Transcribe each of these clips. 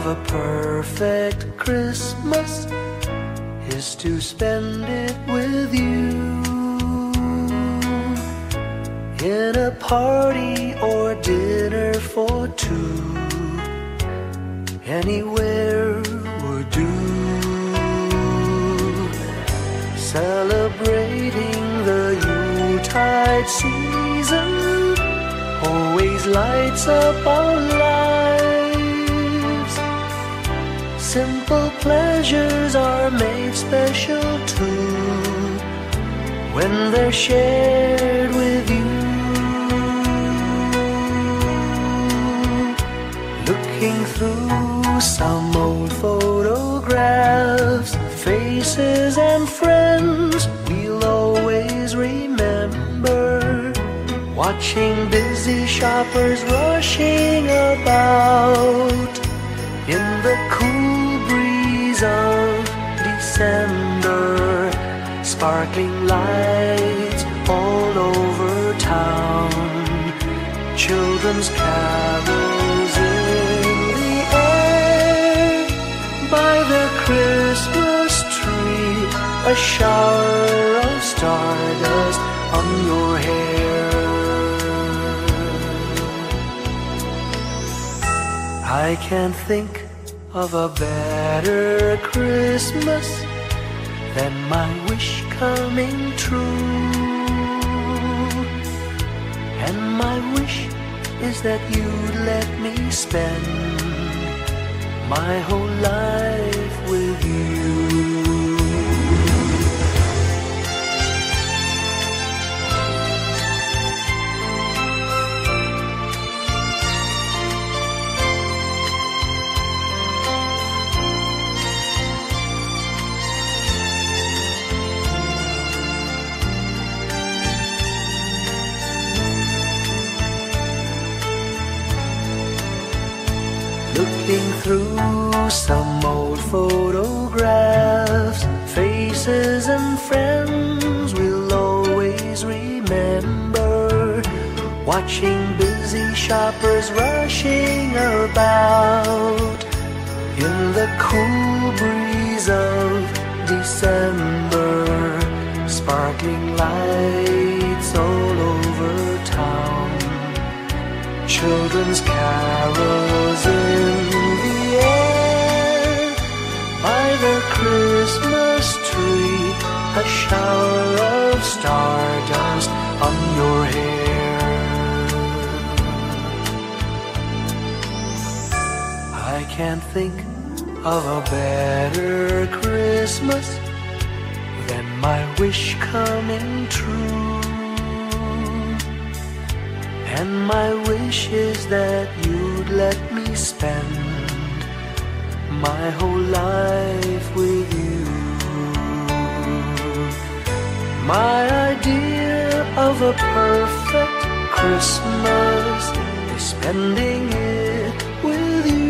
of a perfect Christmas is to spend it with you, in a party or dinner for two. Anywhere would do. Celebrating the Yuletide season always lights up our lives. Simple pleasures are made special too when they're shared with you. Looking through some old photographs, faces and friends we'll always remember, watching busy shoppers rushing about in the cool breeze of December, sparkling lights all over town, children's carols in the air, by the Christmas tree, a shower of stardust on your hair. I can't think of a better Christmas than my wish coming true. And my wish is that you'd let me spend my whole life with you. Looking through some old photographs, faces and friends we'll always remember, watching busy shoppers rushing about in the cool breeze of December, sparkling lights all over town, children's carols in the air, by the Christmas tree, a shower of stardust on your hair. I can't think of a better Christmas than my wish coming true. And my wish is that you'd let me spend my whole life with you. My idea of a perfect Christmas is spending it with you.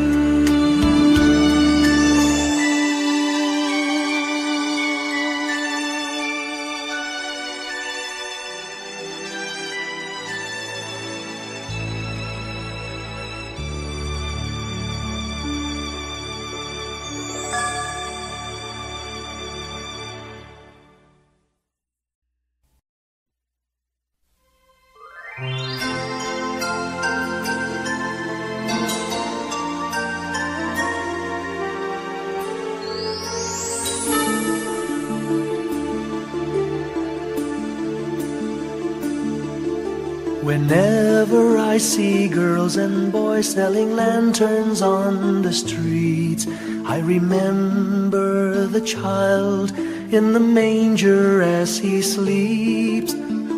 Whenever I see girls and boys selling lanterns on the streets, I remember the child in the manger as he sleeps.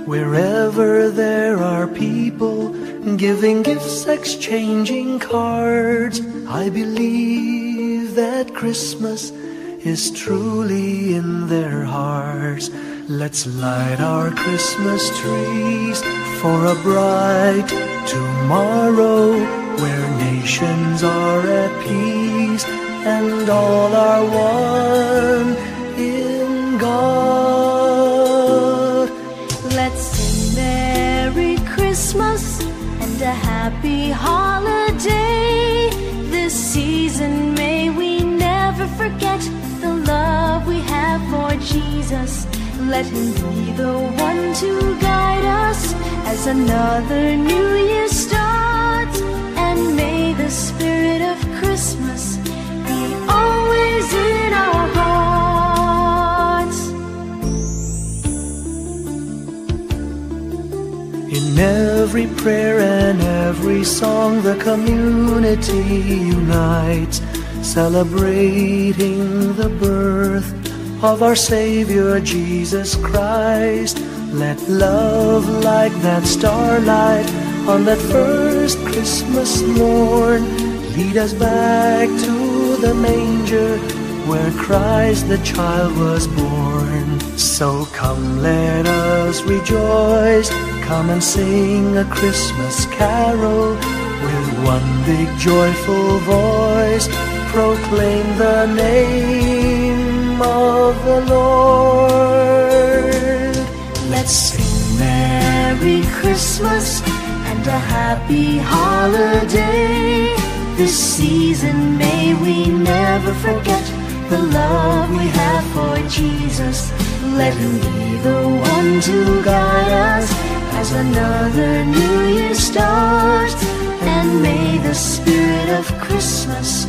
Wherever there are people giving gifts, exchanging cards, I believe that Christmas is truly in their hearts. Let's light our Christmas trees for a bright tomorrow, where nations are at peace and all are one in God. Let's sing Merry Christmas and a happy holiday this season may we never forget the love we have for Jesus. Let Him be the one to guide us as another new year starts. And may the spirit of Christmas be always in our hearts. In every prayer and every song, the community unites, celebrating the birth of our Savior Jesus Christ. Let love like that starlight on that first Christmas morn lead us back to the manger where Christ the child was born. So come, let us rejoice, come and sing a Christmas carol with one big joyful voice, proclaim the name of the Lord. Let's sing Merry Christmas and a happy holiday. This season may we never forget the love we have for Jesus. Let Him be the one to guide us as another new year starts. And may the spirit of Christmas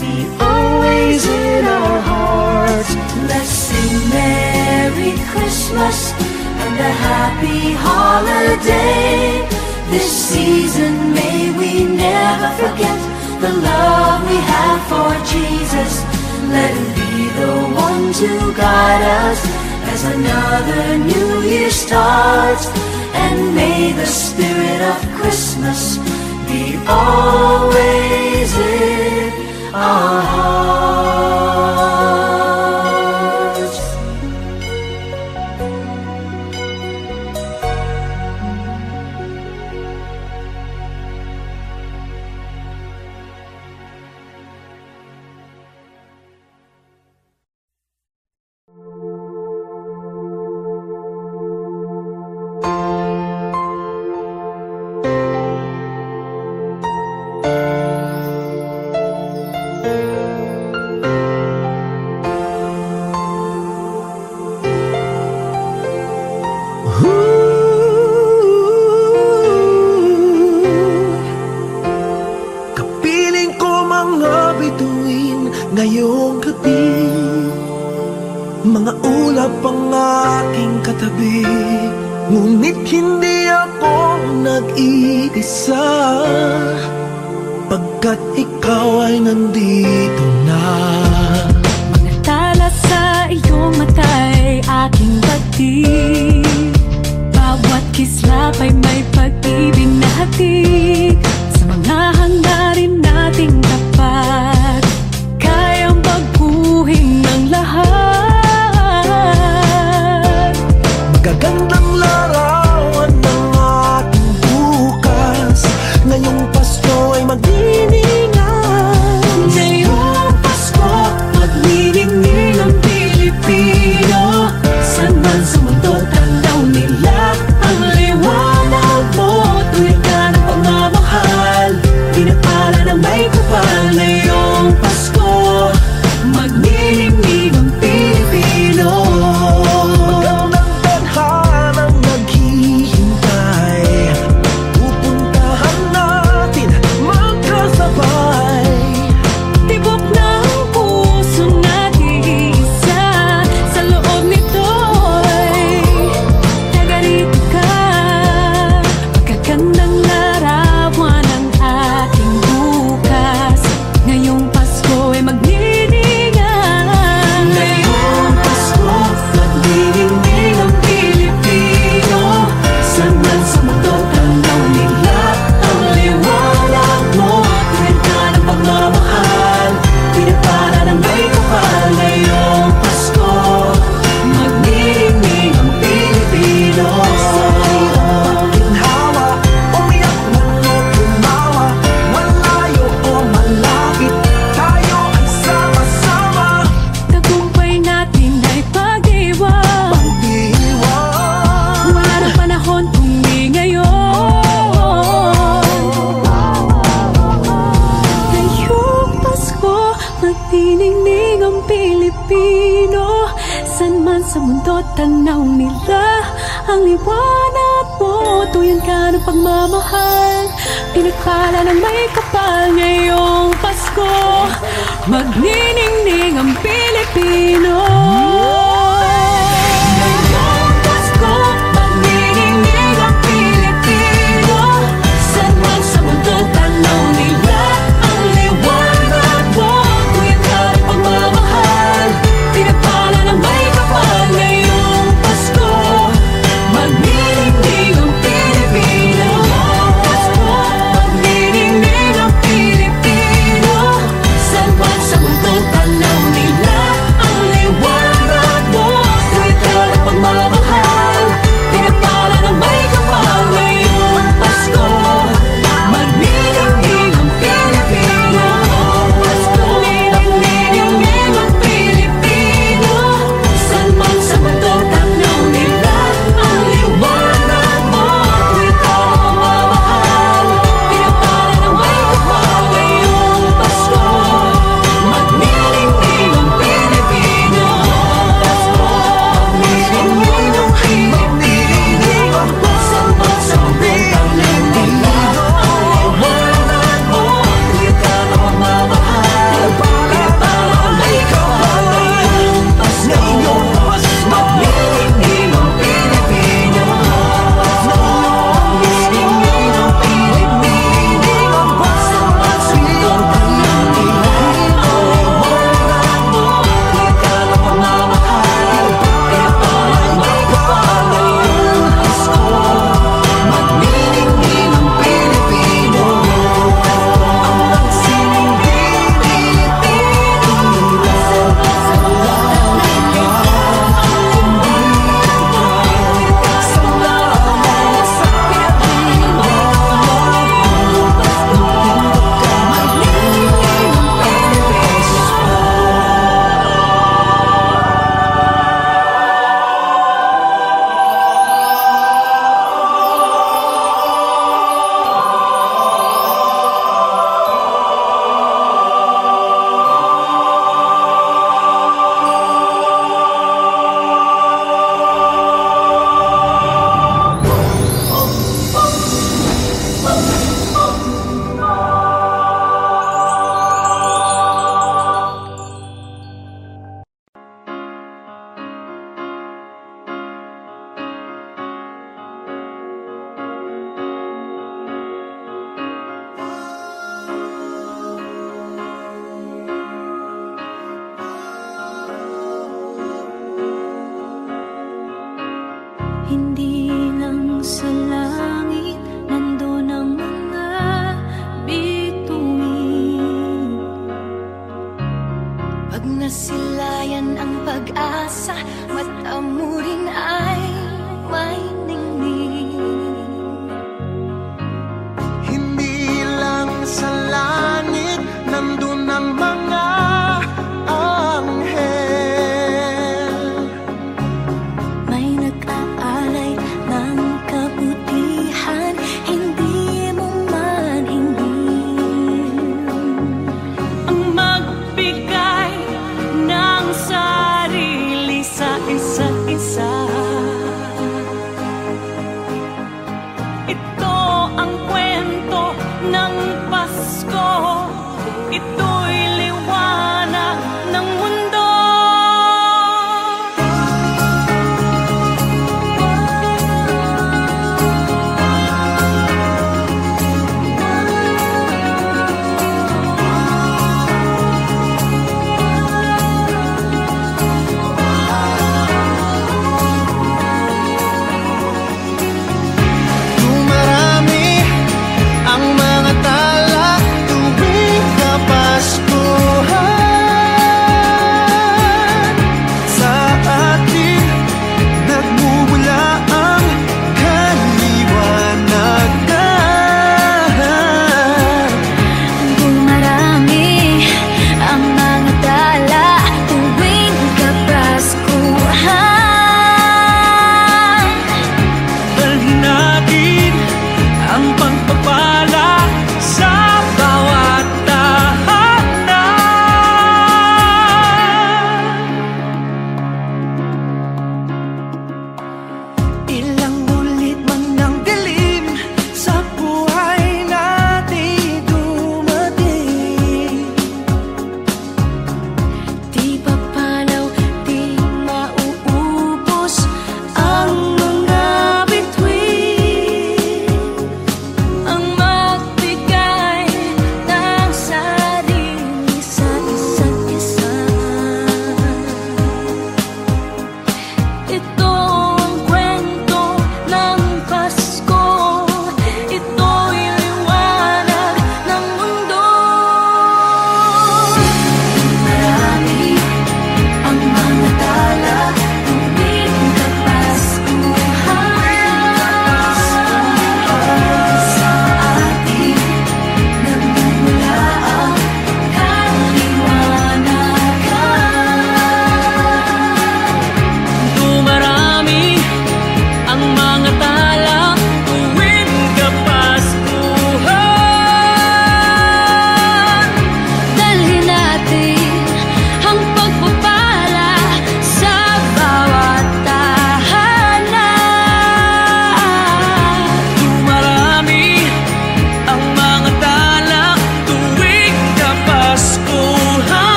be always in our hearts. Let's sing Merry Christmas and a happy holiday. This season may we never forget the love we have for Jesus. Let Him be the one to guide us as another new year starts. And may the spirit of Christmas be always in our hearts. Ngayong gabi, mga ulap ang aking katabi, ngunit hindi ako nag-iisa, pagkat ikaw ay nandito na. Mga tala sa iyong mata'y aking pagtig, bawat kislap ay may pag-ibig na hatid. Sa mga hangarin nating tapat, kayang baguhin ng lahat. Magagandang larawan ng ating bukas, ngayong Pasko ay magdiningan. Ngayong Pasko, magniningning ang Pilipino. Saan man sa mundo, tanaw nila ang liwanag mo. Tuwid ka ng sa mundo, tanaw nila ang liwanag mo. Tuyan ka ng pagmamahal, pinagpala ng may kapal. Ngayong Pasko, magniningning ang Pilipino. Ngayong Pasko, magniningning ang Pilipino. Saan man sa mundo, tanaw nila ang liwanag mo. Tuyan ka ng pagmamahal, pinagpala ng may kapal. Ngayong Pasko, magniningning ang Pilipino. Pasko, magniningning ang Pilipino. Saan man sa mundo, tanaw nila ang liwanag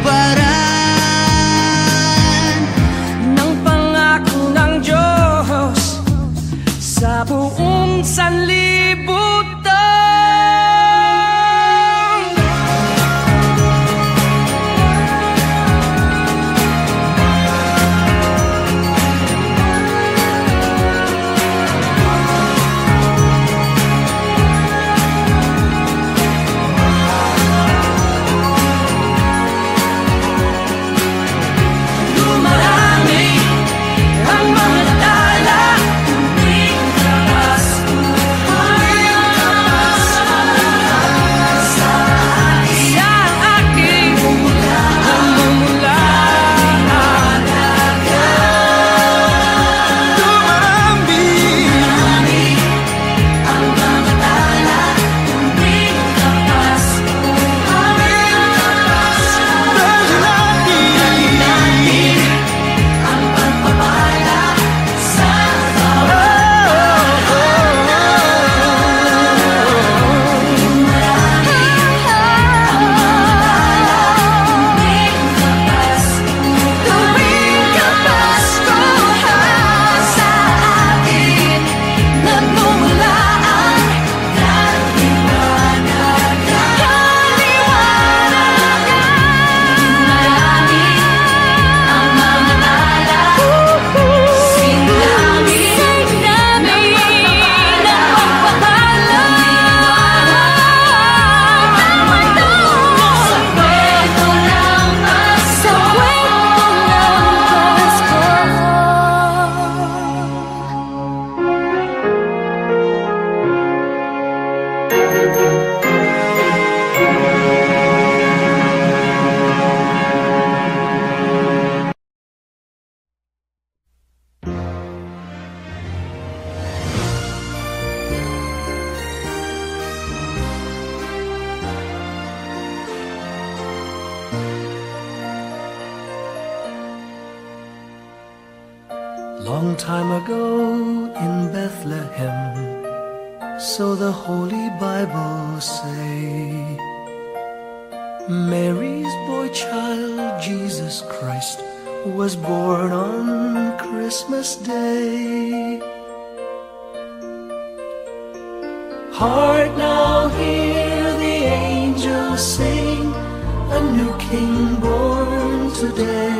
katuparan ng pangako ng Diyos sa buong sanlibutan. Long time ago in Bethlehem, so the Holy Bible say, Mary's boy child, Jesus Christ, was born on Christmas Day. Hark now, hear the angels sing, a new King born today,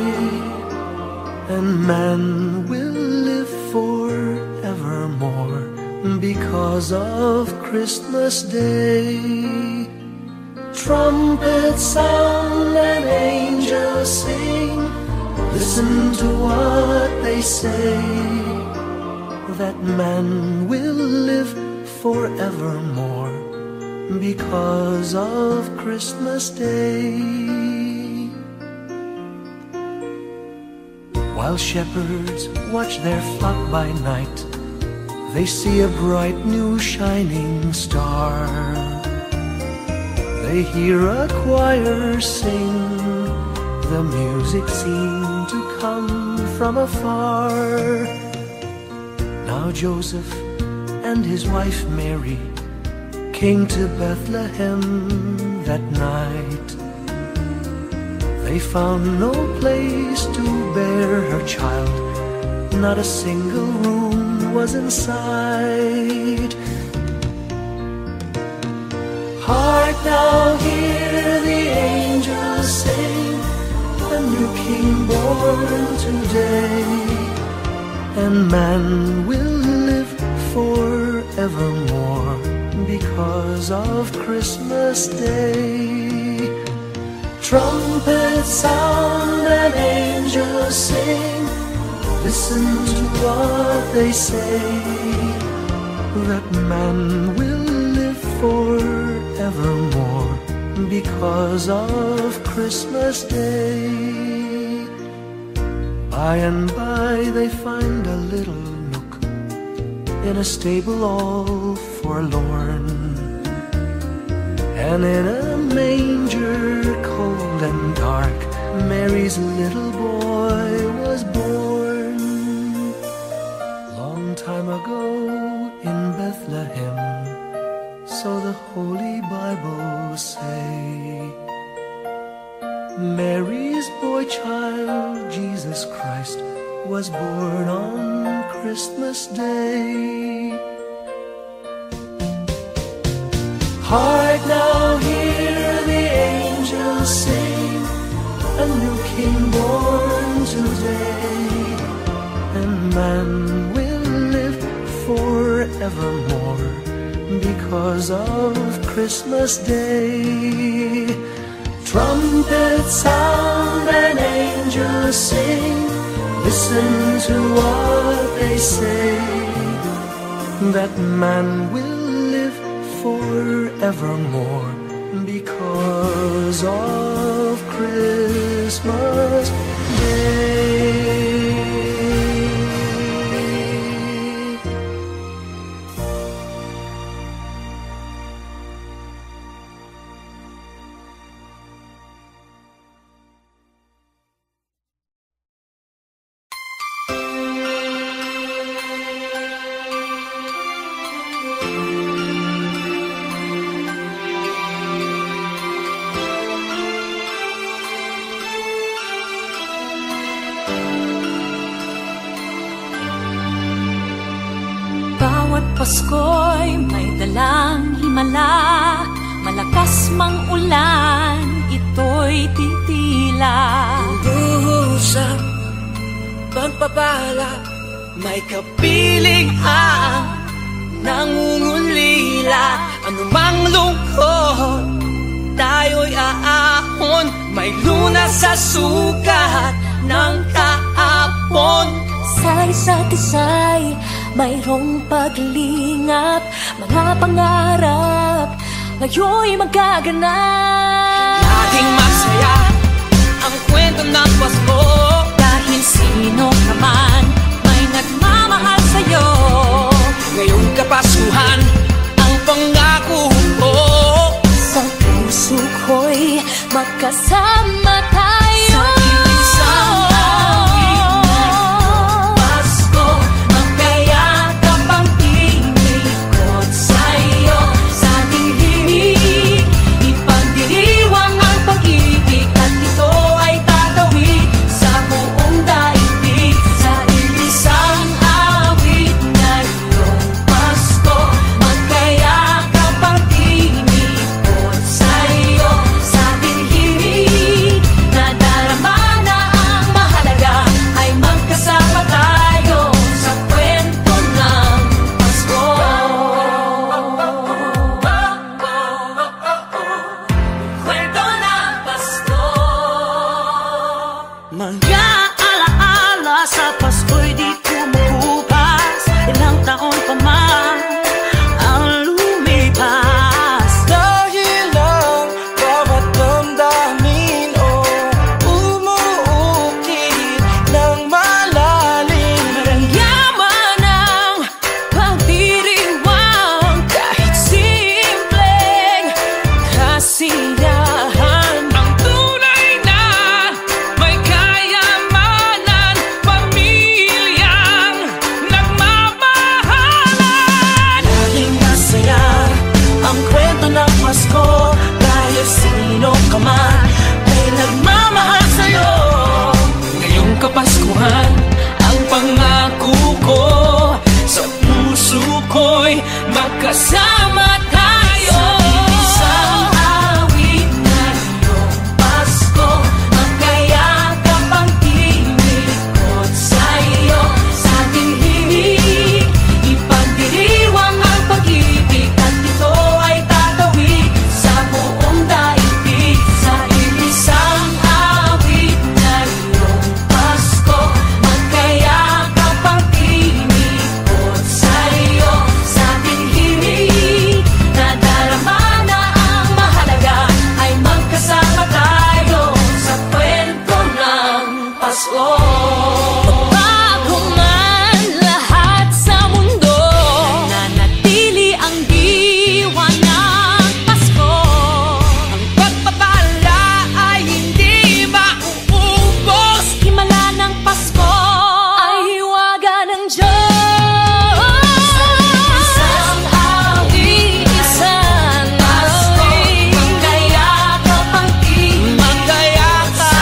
and man will live forevermore because of Christmas Day. Trumpets sound and angels sing, listen to what they say, that man will live forevermore because of Christmas Day. While shepherds watch their flock by night, they see a bright new shining star. They hear a choir sing, the music seemed to come from afar. Now Joseph and his wife Mary came to Bethlehem that night. They found no place to bear her child, not a single room was in sight. Hark now, hear the angels sing, a new King born today, and man will live forevermore because of Christmas Day. Trumpets sound and angels sing, listen to what they say, that man will live forevermore because of Christmas Day. By and by they find a little nook in a stable all forlorn, and in a manger cold and dark, Mary's little boy was born. Long time ago in Bethlehem, so the Holy Bible say, Mary's boy child, Jesus Christ, was born on Christmas Day. Hark now, hear the angels sing, a new King born today, and man will live forevermore because of Christmas Day. Trumpets sound and angels sing, listen to what they say, that man will live forevermore because of Christmas Day. Pasko'y may dalang himala, malakas mang ulan, ito'y titila. Usap, pagpapala, may kapiling ang nangungulila. Anumang lungkot, tayo'y aahon, may lunas sa sukat ng kahapon. Sa isa't isa'y mayroong paglingap, mga pangarap ngayon'y magaganap. Laging masaya ang kwento ng Pasko, dahil sino ka man may nagmamahal sa'yo. ngayong Kapaskuhan ang pangako ko. Sa puso ko'y magkasama tayo. Sa isang Kapaskuhan ang pangako ko. Sa puso ko'y magkasama tayo. Sa isang awit na iyong Pasko, magkayakap ang tinikot sa iyo. Sa ating himig, ipagdiriwang ang pag-ibig, at ito ay tatawid sa buong daigdig. Sa isang awit na iyong Pasko, magkayakap ang tinikot sa iyo. Sa ating himig, nadarama na ang mahalaga, ay magkasama tayo sa kwento ng Pasko. Bago man lahat sa mundo, nananatili ang diwa ng Pasko. Ang pagpapala ay hindi mauubos. Himala ng Pasko ay hiwaga ng Diyos. Isang awit, isang Pasko, magkayakap ang tinig. Magkayakap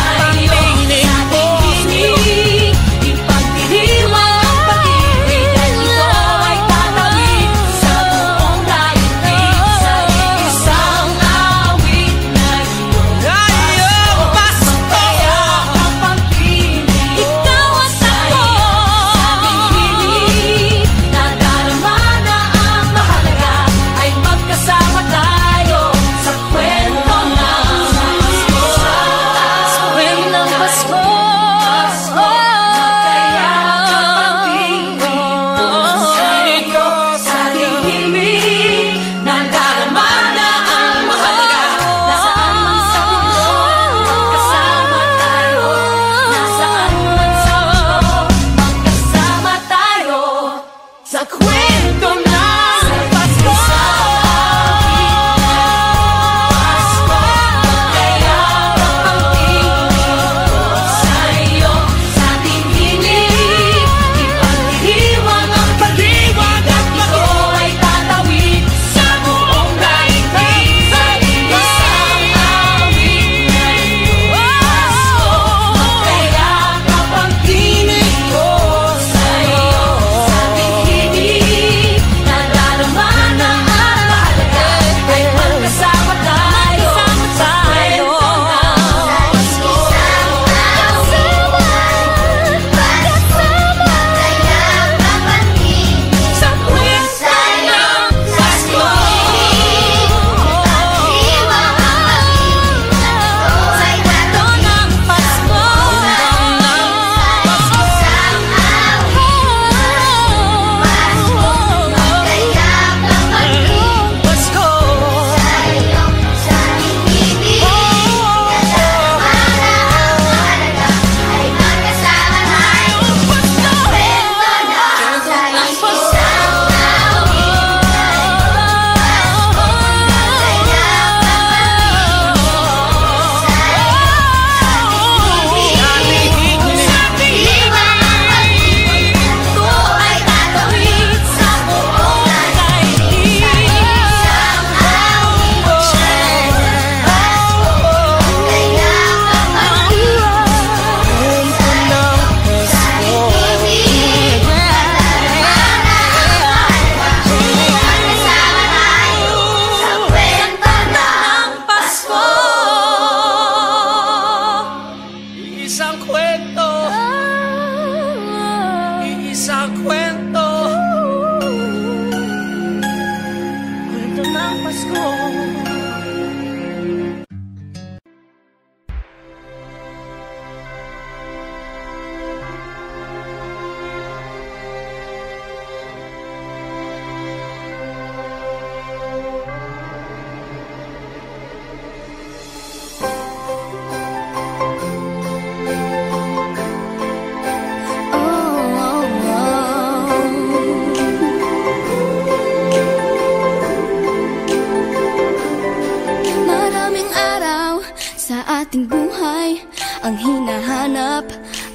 nahanap,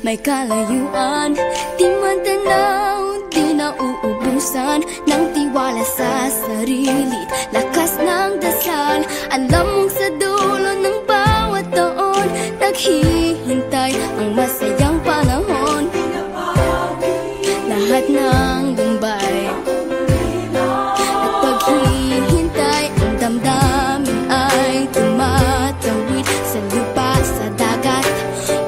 may kalayuan. Di man tanaw, di nauubusan ng tiwala sa sarili't lakas ng dasal. Alam mong sa dulo ng bawat taon, naghihintay ang masayang panahon. Lahat ng lumbay at paghihintay, ang damdamin ay tumatawid sa lupa, sa dagat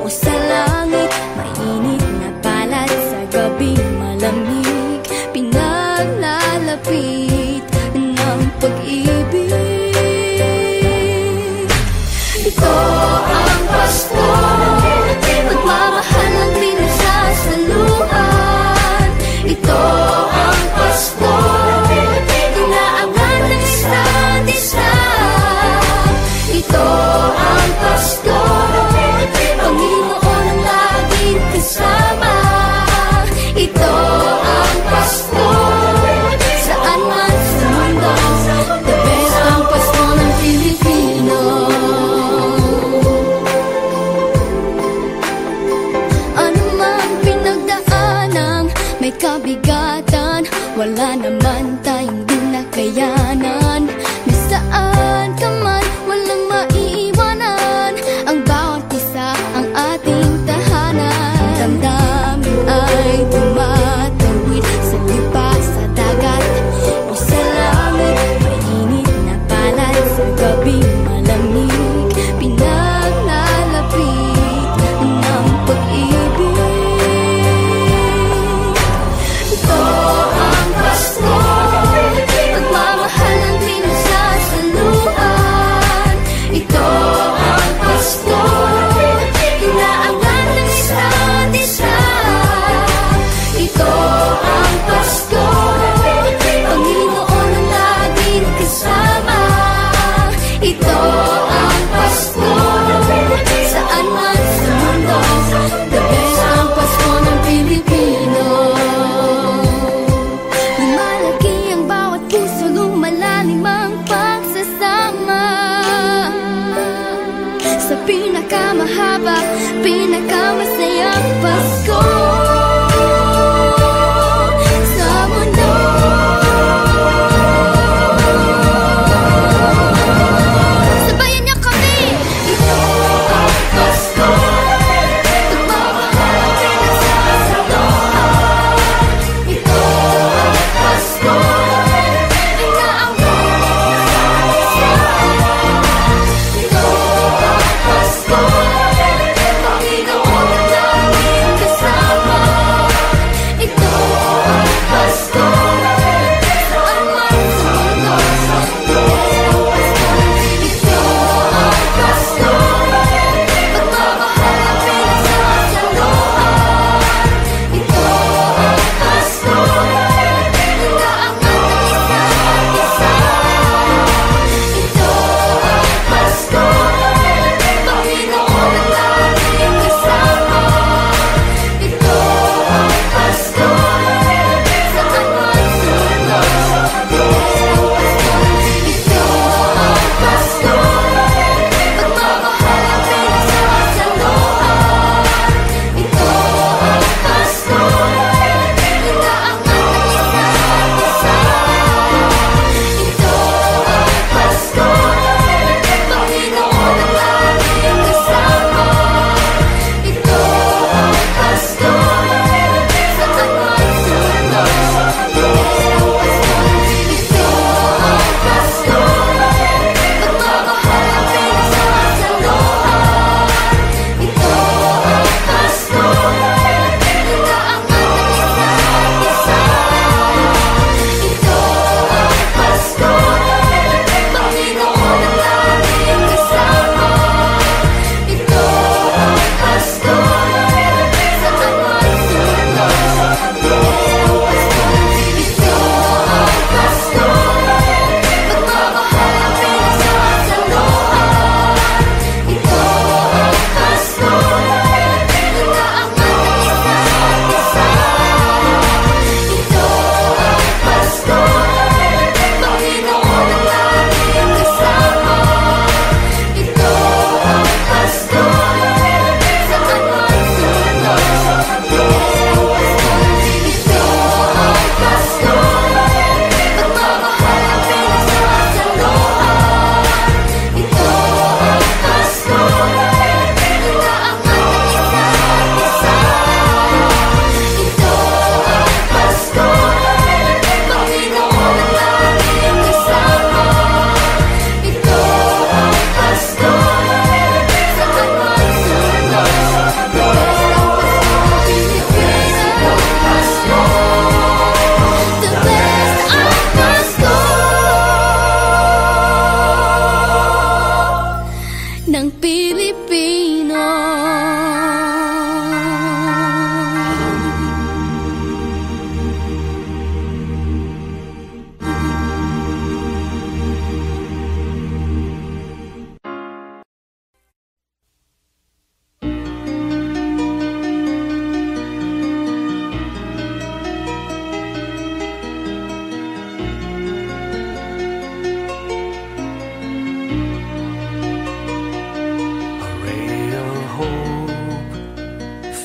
o sa langit. Mainit na palad sa gabing malamig, pinaglalapit ng pag-ibig. Ito ang Pasko, pagmamahal ang pinagsasaluhan. Ito ang Pasko, inaabangan ng isa't isa. Ito ang Pasko, Panginoon ang laging kasama. Ito ang Pasko, saan man sa mundo, the best ang Pasko ng Pilipino. Ano man pinagdaanang may kabigatan, wala naman tayong di nakayanan. Nasaan ka man, walang maiiwanan, ang bawat isa ang ating tahanan. Damdamin ay tumatawid sa lupa, sa dagat o sa langit. Mainit na palad sa gabing malamig, pinaglalapit ng pag-ibig. Ito ang Pasko,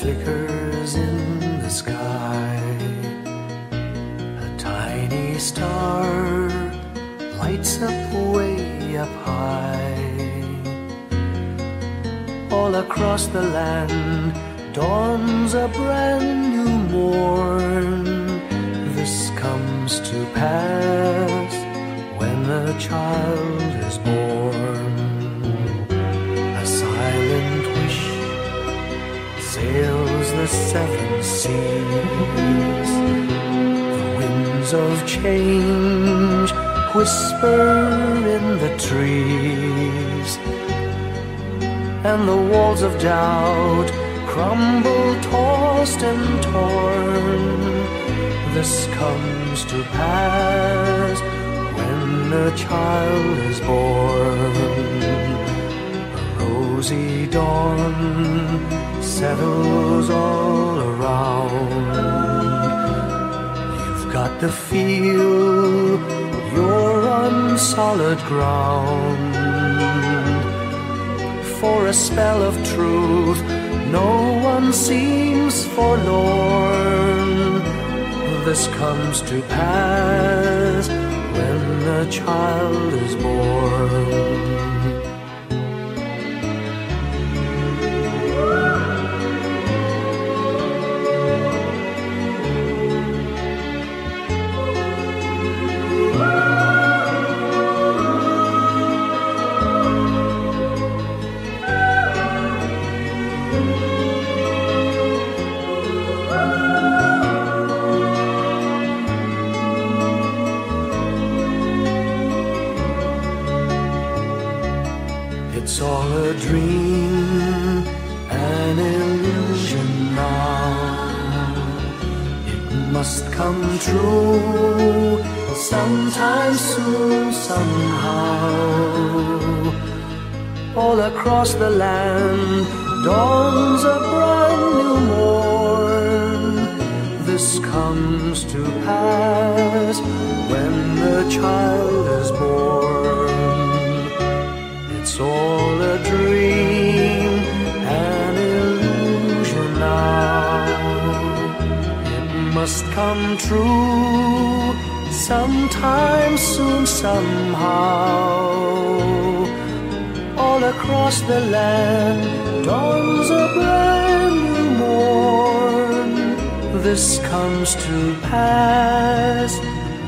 flickers in the sky. A tiny star lights up way up high. All across the land dawns a brand new morn. This comes to pass when a child is born. A silent wish sails the seven seas. The winds of change whisper in the trees, and the walls of doubt crumble, tossed and torn. This comes to pass when a child is born. A rosy dawn settles all around. You've got to feel you're on solid ground. For a spell of truth, no one seems forlorn. This comes to pass when a child is born. It's all a dream, an illusion now. It must come true sometime soon, somehow. All across the land dawns a brand new morn. This comes to pass when the child is born. It's all a dream, an illusion now. It must come true sometime soon, somehow. All across the land dawns a brand new morn. This comes to pass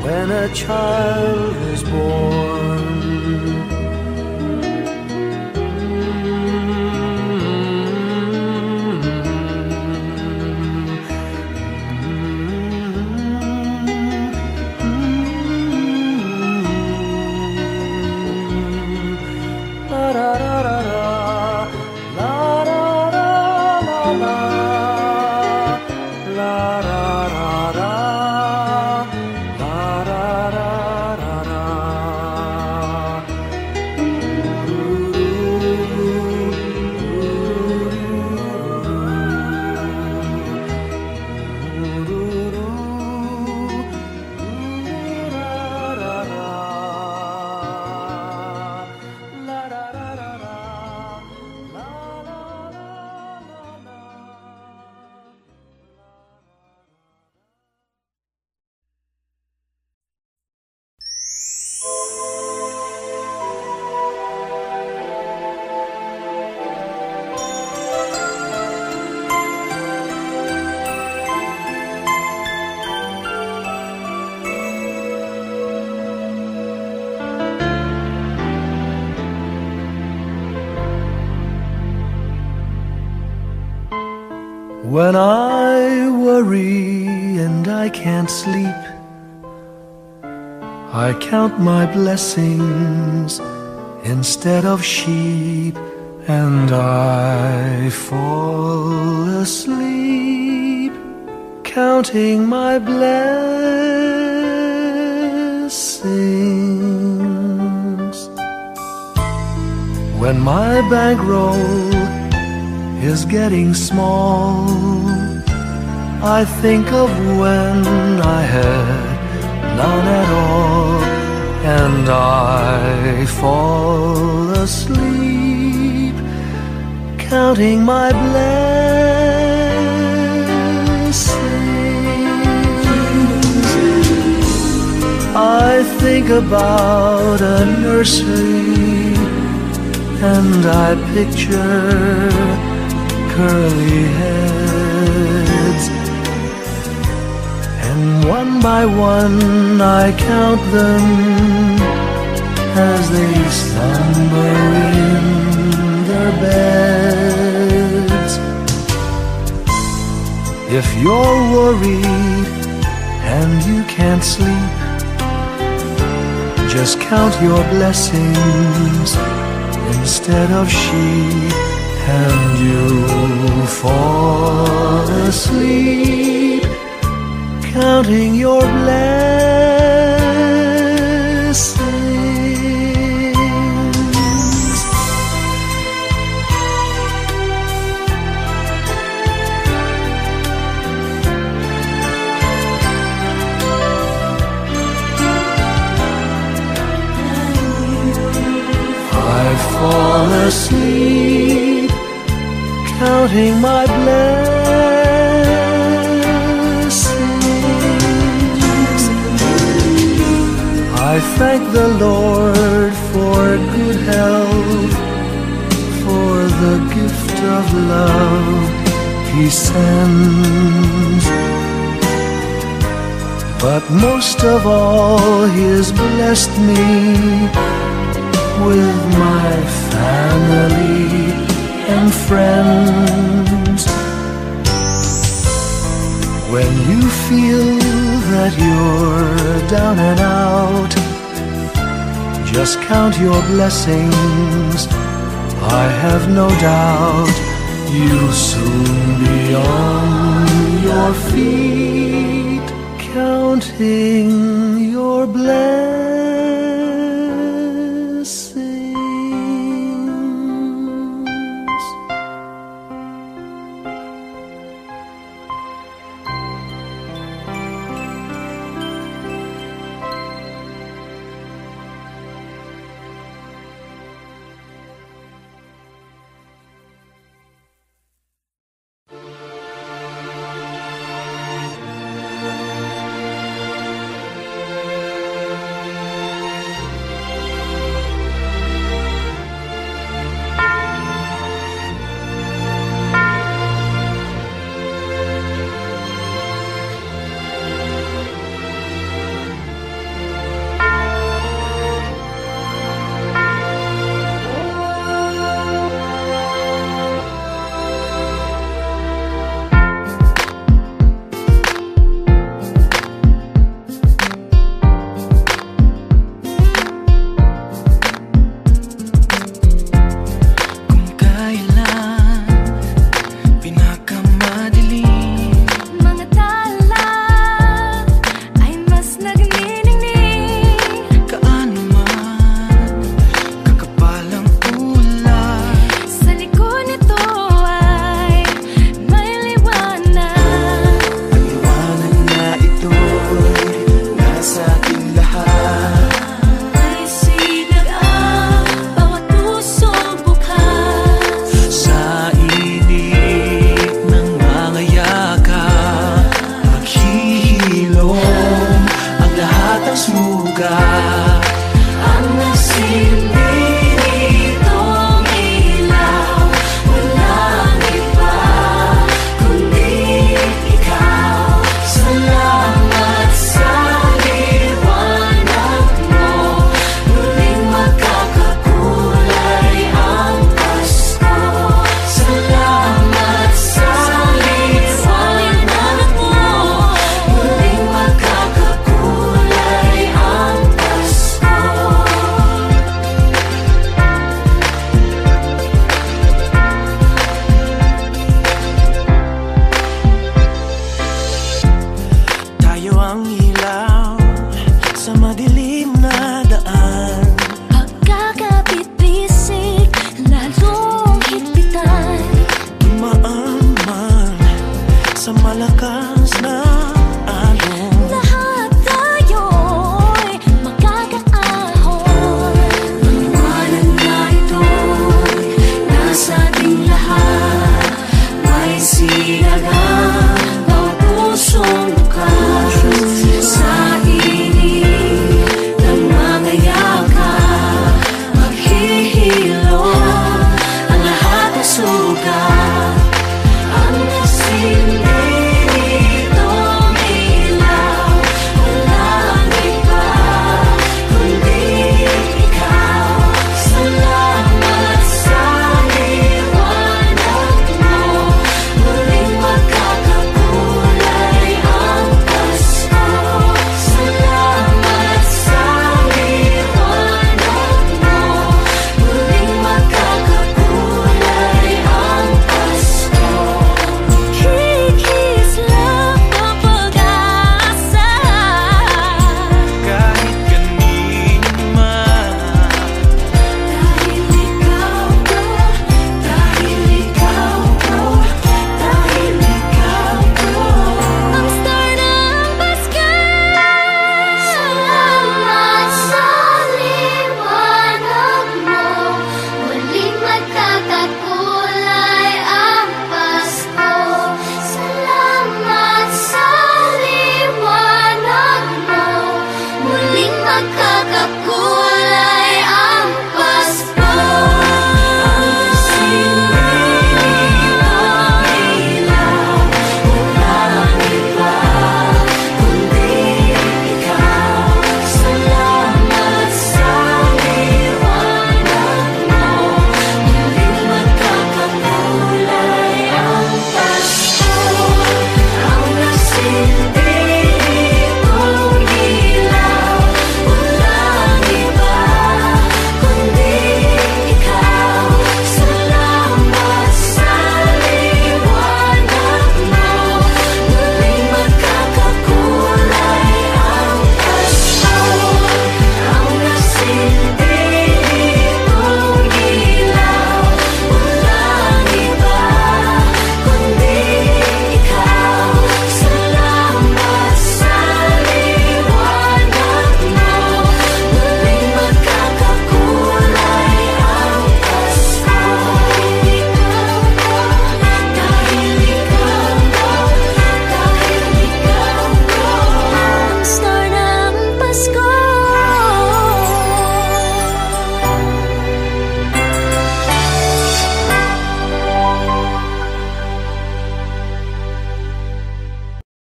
when a child is born. When I worry and I can't sleep, I count my blessings instead of sheep, and I fall asleep counting my blessings. When my bankroll is getting small, I think of when I had none at all, and I fall asleep counting my blessings. think about a nursery, and I picture curly heads, and one by one I count them as they slumber in their beds. If you're worried and you can't sleep, just count your blessings instead of sheep, and you'll fall asleep counting your blessings. I fall asleep counting my blessings. I thank the Lord for good health, for the gift of love He sends. But most of all, He has blessed me with my family and friends. When you feel that you're down and out, just count your blessings. I have no doubt you'll soon be on your feet, counting your blessings.